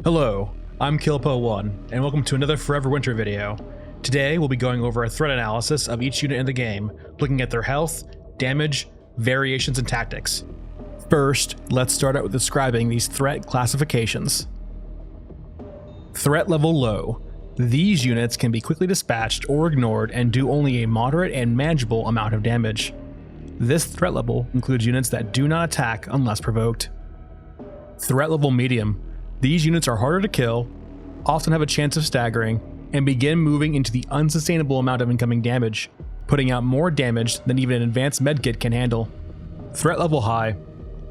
Hello, I'm Killpo1, and welcome to another Forever Winter video. Today we'll be going over a threat analysis of each unit in the game, looking at their health, damage, variations, and tactics. First, let's start out with describing these threat classifications. Threat level low. These units can be quickly dispatched or ignored and do only a moderate and manageable amount of damage. This threat level includes units that do not attack unless provoked. Threat level medium. These units are harder to kill, often have a chance of staggering, and begin moving into the unsustainable amount of incoming damage, putting out more damage than even an advanced medkit can handle. Threat level high.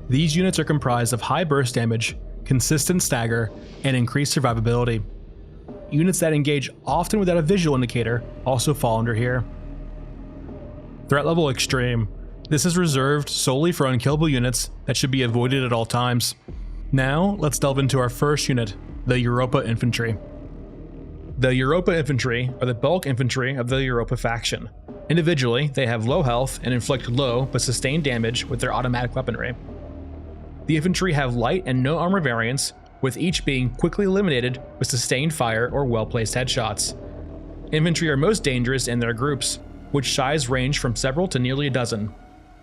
These units are comprised of high burst damage, consistent stagger, and increased survivability. Units that engage often without a visual indicator also fall under here. Threat level extreme. This is reserved solely for unkillable units that should be avoided at all times. Now, let's delve into our first unit, the Europa Infantry. The Europa Infantry are the bulk infantry of the Europa faction. Individually, they have low health and inflict low but sustained damage with their automatic weaponry. The infantry have light and no armor variants, with each being quickly eliminated with sustained fire or well-placed headshots. Infantry are most dangerous in their groups, which size range from several to nearly a dozen.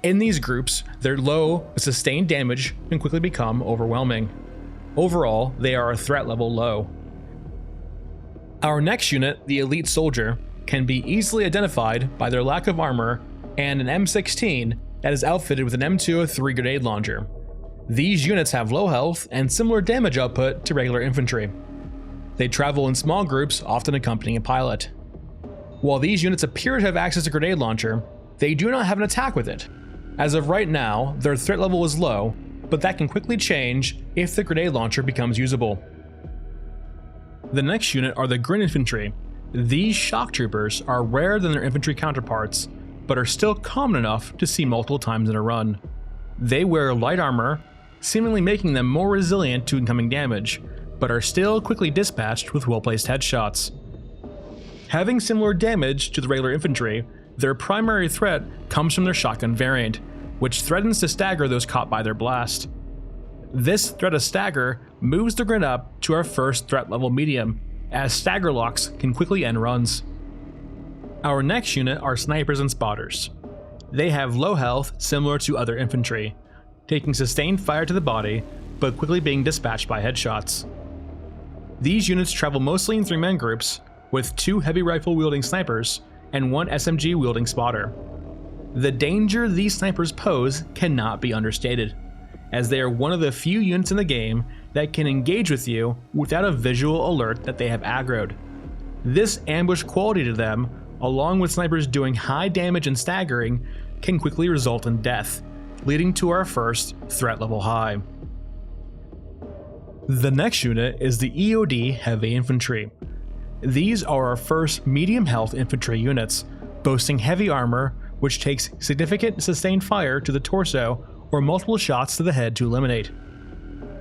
In these groups, their low but sustained damage can quickly become overwhelming. Overall, they are a threat level low. Our next unit, the Elite Soldier, can be easily identified by their lack of armor and an M16 that is outfitted with an M203 grenade launcher. These units have low health and similar damage output to regular infantry. They travel in small groups, often accompanying a pilot. While these units appear to have access to grenade launcher, they do not have an attack with it. As of right now, their threat level is low, but that can quickly change if the grenade launcher becomes usable. The next unit are the GRINN infantry. These shock troopers are rarer than their infantry counterparts, but are still common enough to see multiple times in a run. They wear light armor, seemingly making them more resilient to incoming damage, but are still quickly dispatched with well-placed headshots. Having similar damage to the regular infantry, their primary threat comes from their shotgun variant, which threatens to stagger those caught by their blast. This threat of stagger moves the GRINN up to our first threat level medium, as stagger locks can quickly end runs. Our next unit are snipers and spotters. They have low health similar to other infantry, taking sustained fire to the body, but quickly being dispatched by headshots. These units travel mostly in 3-man groups, with 2 heavy rifle wielding snipers and 1 SMG wielding spotter. The danger these snipers pose cannot be understated, as they are one of the few units in the game that can engage with you without a visual alert that they have aggroed. This ambush quality to them, along with snipers doing high damage and staggering, can quickly result in death, leading to our first threat level high. The next unit is the EOD Heavy Infantry. These are our first medium health infantry units, boasting heavy armor, which takes significant sustained fire to the torso or multiple shots to the head to eliminate.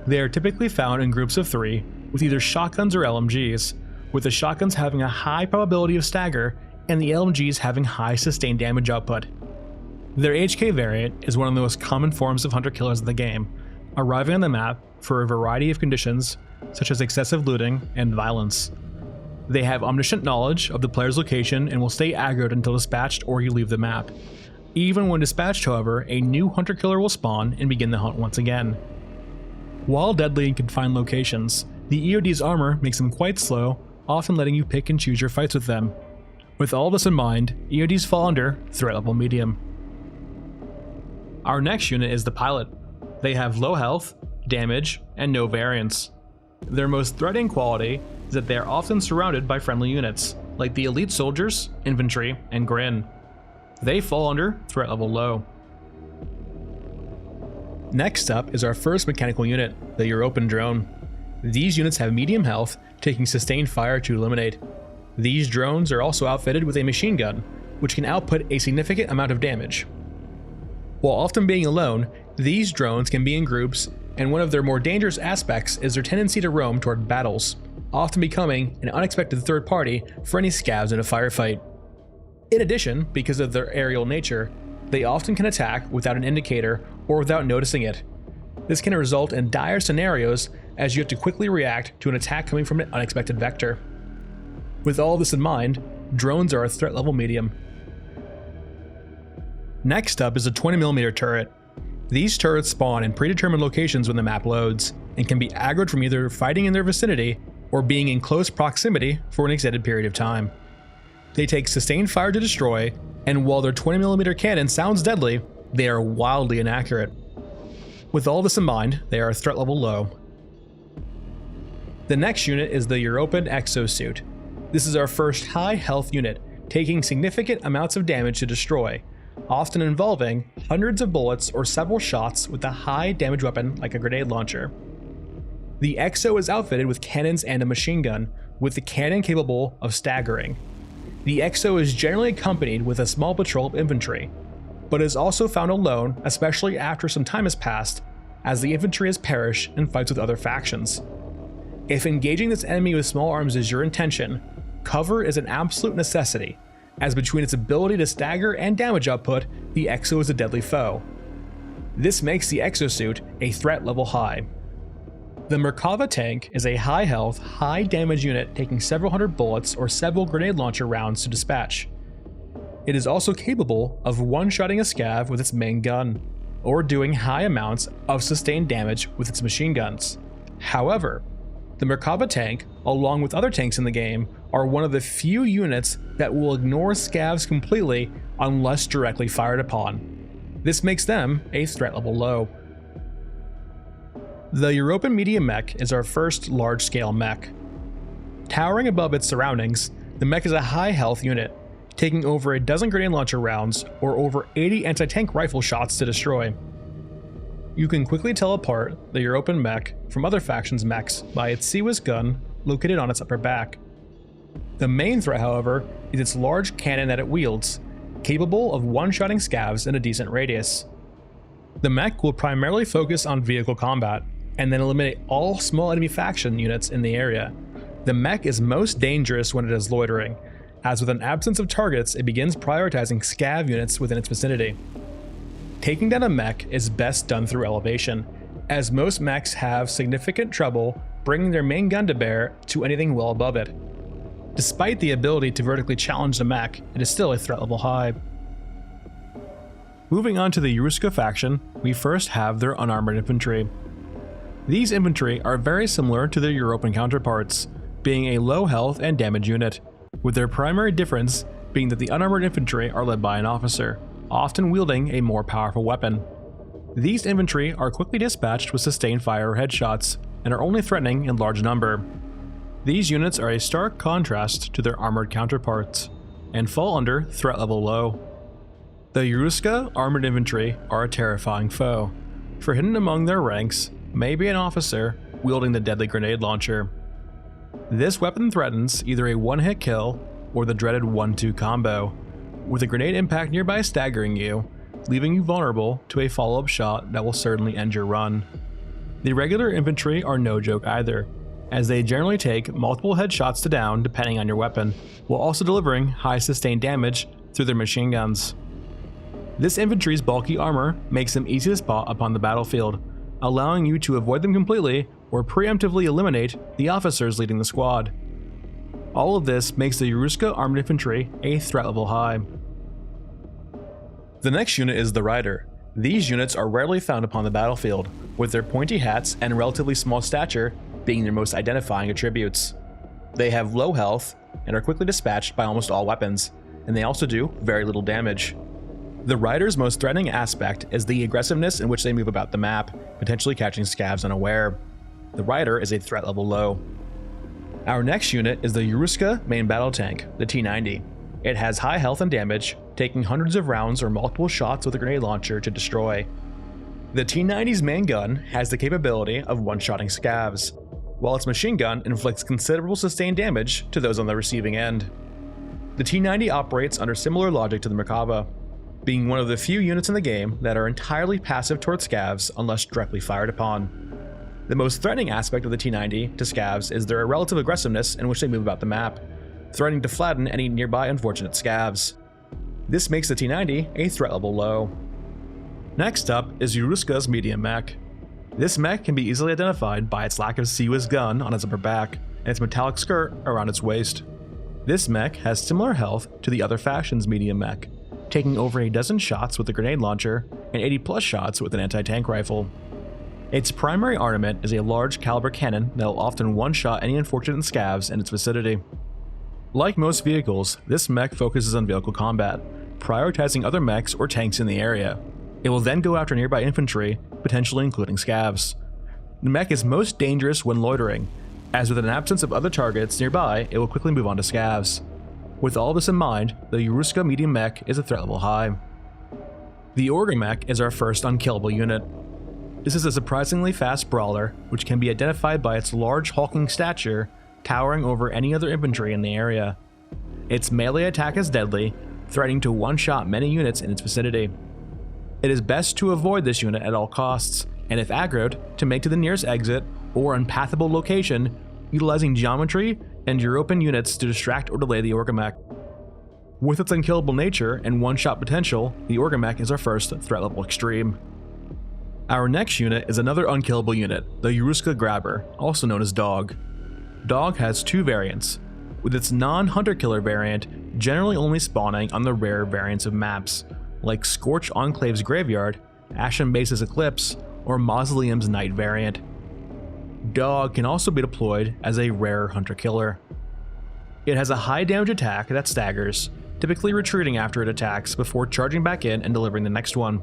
They are typically found in groups of 3, with either shotguns or LMGs, with the shotguns having a high probability of stagger and the LMGs having high sustained damage output. Their HK variant is one of the most common forms of hunter-killers in the game, arriving on the map for a variety of conditions, such as excessive looting and violence. They have omniscient knowledge of the player's location and will stay aggroed until dispatched or you leave the map. Even when dispatched, however, a new hunter-killer will spawn and begin the hunt once again. While deadly in confined locations, the EOD's armor makes them quite slow, often letting you pick and choose your fights with them. With all this in mind, EODs fall under threat level medium. Our next unit is the Pilot. They have low health, damage, and no variance. Their most threatening quality is that they are often surrounded by friendly units, like the Elite Soldiers, Infantry, and GRINN. They fall under threat level low. Next up is our first mechanical unit, the Europa Drone. These units have medium health, taking sustained fire to eliminate. These drones are also outfitted with a machine gun, which can output a significant amount of damage. While often being alone, these drones can be in groups, and one of their more dangerous aspects is their tendency to roam toward battles, often becoming an unexpected third party for any scavs in a firefight. In addition, because of their aerial nature, they often can attack without an indicator or without noticing it. This can result in dire scenarios as you have to quickly react to an attack coming from an unexpected vector. With all this in mind, drones are a threat level medium. Next up is a 20mm turret. These turrets spawn in predetermined locations when the map loads, and can be aggroed from either fighting in their vicinity or being in close proximity for an extended period of time. They take sustained fire to destroy, and while their 20mm cannon sounds deadly, they are wildly inaccurate. With all this in mind, they are threat level low. The next unit is the Europa Exo suit. This is our first high health unit, taking significant amounts of damage to destroy, often involving hundreds of bullets or several shots with a high damage weapon like a grenade launcher. The Exo is outfitted with cannons and a machine gun, with the cannon capable of staggering. The Exo is generally accompanied with a small patrol of infantry, but is also found alone, especially after some time has passed, as the infantry has perished in fights with other factions. If engaging this enemy with small arms is your intention, cover is an absolute necessity, as between its ability to stagger and damage output, the Exo is a deadly foe. This makes the exosuit a threat level high. The Merkava tank is a high health, high damage unit taking several hundred bullets or several grenade launcher rounds to dispatch. It is also capable of one-shotting a scav with its main gun, or doing high amounts of sustained damage with its machine guns. However, the Merkava tank, along with other tanks in the game, are one of the few units that will ignore scavs completely unless directly fired upon. This makes them a threat level low. The Europa Medium Mech is our first large-scale mech. Towering above its surroundings, the mech is a high health unit, taking over a dozen grenade launcher rounds or over 80 anti-tank rifle shots to destroy. You can quickly tell apart the Europa mech from other factions' mechs by its CWIS gun located on its upper back. The main threat, however, is its large cannon that it wields, capable of one-shotting scavs in a decent radius. The mech will primarily focus on vehicle combat, and then eliminate all small enemy faction units in the area. The mech is most dangerous when it is loitering, as with an absence of targets, it begins prioritizing scav units within its vicinity. Taking down a mech is best done through elevation, as most mechs have significant trouble bringing their main gun to bear to anything well above it. Despite the ability to vertically challenge the mech, it is still a threat level high. Moving on to the Euruska faction, we first have their unarmored infantry. These infantry are very similar to their European counterparts, being a low health and damage unit, with their primary difference being that the unarmored infantry are led by an officer, often wielding a more powerful weapon. These infantry are quickly dispatched with sustained fire or headshots, and are only threatening in large number. These units are a stark contrast to their armored counterparts, and fall under threat level low. The Euruska armored infantry are a terrifying foe, for hidden among their ranks may be an officer wielding the deadly grenade launcher. This weapon threatens either a one-hit kill or the dreaded 1-2 combo, with a grenade impact nearby staggering you, leaving you vulnerable to a follow-up shot that will certainly end your run. The regular infantry are no joke either, as they generally take multiple headshots to down depending on your weapon, while also delivering high sustained damage through their machine guns. This infantry's bulky armor makes them easy to spot upon the battlefield, allowing you to avoid them completely or preemptively eliminate the officers leading the squad. All of this makes the Euruska armored infantry a threat level high. The next unit is the Rider. These units are rarely found upon the battlefield, with their pointy hats and relatively small stature being their most identifying attributes. They have low health and are quickly dispatched by almost all weapons, and they also do very little damage. The Rider's most threatening aspect is the aggressiveness in which they move about the map, potentially catching scavs unaware. The Rider is a threat level low. Our next unit is the Euruska main battle tank, the T90. It has high health and damage, taking hundreds of rounds or multiple shots with a grenade launcher to destroy. The T90's main gun has the capability of one-shotting scavs, while its machine gun inflicts considerable sustained damage to those on the receiving end. The T90 operates under similar logic to the Merkava, being one of the few units in the game that are entirely passive towards scavs unless directly fired upon. The most threatening aspect of the T90 to scavs is their relative aggressiveness in which they move about the map, threatening to flatten any nearby unfortunate scavs. This makes the T90 a threat level low. Next up is Euruska's medium mech. This mech can be easily identified by its lack of CWIS gun on its upper back and its metallic skirt around its waist. This mech has similar health to the other faction's medium mech, taking over a dozen shots with a grenade launcher and 80 plus shots with an anti-tank rifle. Its primary armament is a large caliber cannon that will often one-shot any unfortunate scavs in its vicinity. Like most vehicles, this mech focuses on vehicle combat, prioritizing other mechs or tanks in the area. It will then go after nearby infantry, potentially including scavs. The mech is most dangerous when loitering, as with an absence of other targets nearby, it will quickly move on to scavs. With all this in mind, the Euruska medium mech is a threat level high. The OrgaMech is our first unkillable unit. This is a surprisingly fast brawler, which can be identified by its large hulking stature, towering over any other infantry in the area. Its melee attack is deadly, threatening to one-shot many units in its vicinity. It is best to avoid this unit at all costs, and if aggroed, to make to the nearest exit or unpathable location, utilizing geometry and European units to distract or delay the OrgaMech. With its unkillable nature and one-shot potential, the OrgaMech is our first threat level extreme. Our next unit is another unkillable unit, the Euruska Grabber, also known as Dog. Dog has two variants, with its non-hunter killer variant generally only spawning on the rare variants of maps, like Scorch Enclave's Graveyard, Ashen Base's Eclipse, or Mausoleum's Night variant. Dog can also be deployed as a rare hunter-killer. It has a high damage attack that staggers, typically retreating after it attacks before charging back in and delivering the next one.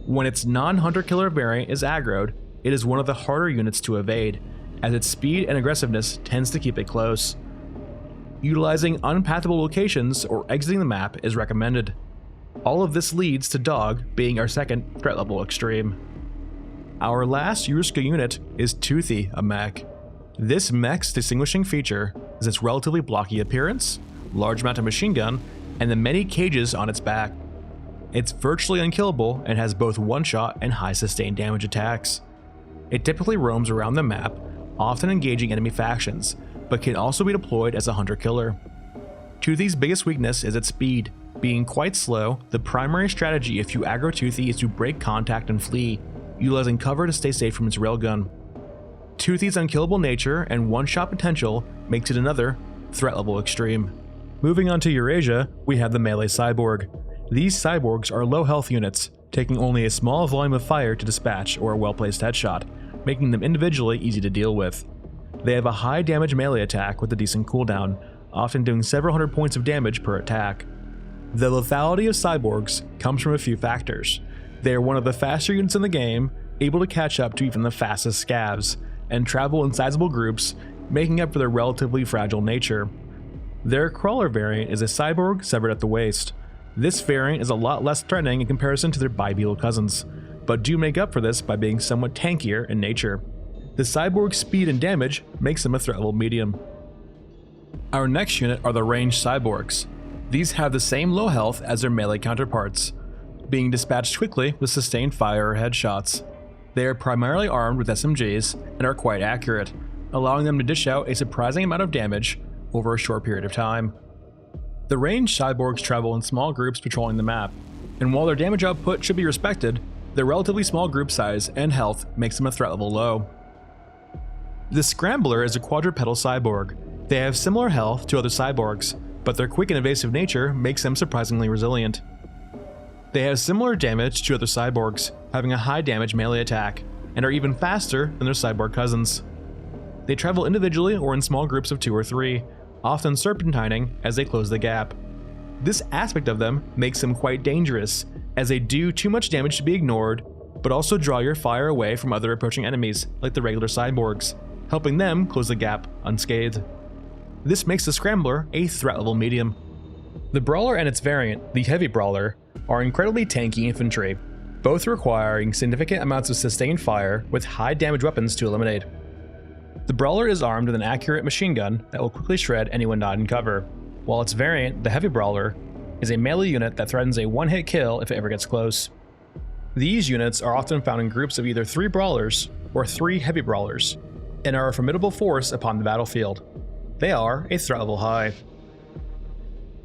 When its non-hunter-killer variant is aggroed, it is one of the harder units to evade, as its speed and aggressiveness tends to keep it close. Utilizing unpathable locations or exiting the map is recommended. All of this leads to Dog being our second threat level extreme. Our last Euruska unit is Toothy, a mech. This mech's distinguishing feature is its relatively blocky appearance, large mounted machine gun, and the many cages on its back. It's virtually unkillable and has both one-shot and high sustained damage attacks. It typically roams around the map, often engaging enemy factions, but can also be deployed as a hunter-killer. Toothy's biggest weakness is its speed. Being quite slow, the primary strategy if you aggro Toothy is to break contact and flee, utilizing cover to stay safe from its railgun. Toothy's unkillable nature and one-shot potential makes it another threat level extreme. Moving on to Eurasia, we have the melee Cyborg. These cyborgs are low health units, taking only a small volume of fire to dispatch or a well-placed headshot, making them individually easy to deal with. They have a high damage melee attack with a decent cooldown, often doing several hundred points of damage per attack. The lethality of cyborgs comes from a few factors. They are one of the faster units in the game, able to catch up to even the fastest scavs, and travel in sizable groups, making up for their relatively fragile nature. Their crawler variant is a cyborg severed at the waist. This variant is a lot less threatening in comparison to their bipedal cousins, but do make up for this by being somewhat tankier in nature. The cyborg's speed and damage makes them a threat level medium. Our next unit are the ranged cyborgs. These have the same low health as their melee counterparts, being dispatched quickly with sustained fire or headshots. They are primarily armed with SMGs and are quite accurate, allowing them to dish out a surprising amount of damage over a short period of time. The ranged cyborgs travel in small groups patrolling the map, and while their damage output should be respected, their relatively small group size and health makes them a threat level low. The Scrambler is a quadrupedal cyborg. They have similar health to other cyborgs, but their quick and evasive nature makes them surprisingly resilient. They have similar damage to other cyborgs, having a high damage melee attack, and are even faster than their cyborg cousins. They travel individually or in small groups of 2 or 3, often serpentining as they close the gap. This aspect of them makes them quite dangerous, as they do too much damage to be ignored, but also draw your fire away from other approaching enemies, like the regular cyborgs, helping them close the gap unscathed. This makes the Scrambler a threat level medium. The Brawler and its variant, the Heavy Brawler, are incredibly tanky infantry, both requiring significant amounts of sustained fire with high damage weapons to eliminate. The Brawler is armed with an accurate machine gun that will quickly shred anyone not in cover, while its variant, the Heavy Brawler, is a melee unit that threatens a one-hit kill if it ever gets close. These units are often found in groups of either 3 Brawlers or 3 Heavy Brawlers, and are a formidable force upon the battlefield. They are a threat level high.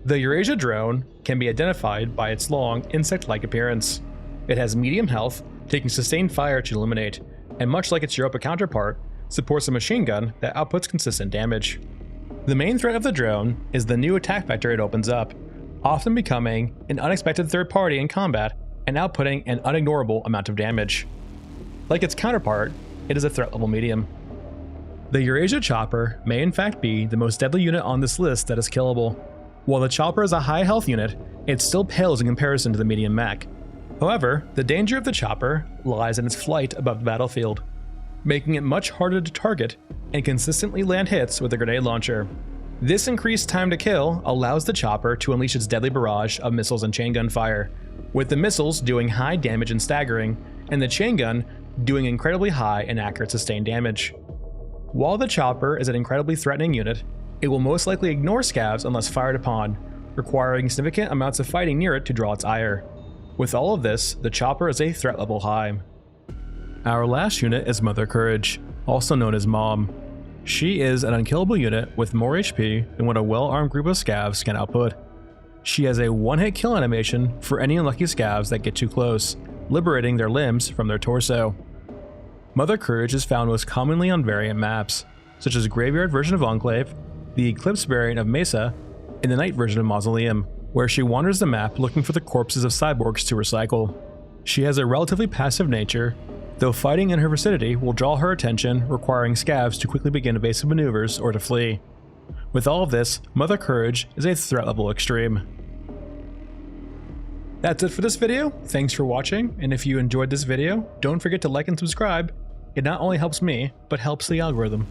The Eurasia Drone can be identified by its long, insect-like appearance. It has medium health, taking sustained fire to eliminate, and much like its Europa counterpart, supports a machine gun that outputs consistent damage. The main threat of the drone is the new attack vector it opens up, often becoming an unexpected third party in combat and outputting an unignorable amount of damage. Like its counterpart, it is a threat level medium. The Eurasia Chopper may in fact be the most deadly unit on this list that is killable. While the Chopper is a high health unit, it still pales in comparison to the medium mech. However, the danger of the Chopper lies in its flight above the battlefield, making it much harder to target and consistently land hits with a grenade launcher. This increased time to kill allows the Chopper to unleash its deadly barrage of missiles and chain gun fire, with the missiles doing high damage and staggering, and the chain gun doing incredibly high and accurate sustained damage. While the Chopper is an incredibly threatening unit, it will most likely ignore scavs unless fired upon, requiring significant amounts of fighting near it to draw its ire. With all of this, the Chopper is a threat level high. Our last unit is Mother Courage, also known as Mom. She is an unkillable unit with more HP than what a well-armed group of scavs can output. She has a one-hit kill animation for any unlucky scavs that get too close, liberating their limbs from their torso. Mother Courage is found most commonly on variant maps, such as Graveyard version of Enclave, the Eclipse variant of Mesa, and the Night version of Mausoleum, where she wanders the map looking for the corpses of cyborgs to recycle. She has a relatively passive nature, though fighting in her vicinity will draw her attention, requiring scavs to quickly begin evasive maneuvers or to flee. With all of this, Mother Courage is a threat level extreme. That's it for this video. Thanks for watching, and if you enjoyed this video, don't forget to like and subscribe. It not only helps me, but helps the algorithm.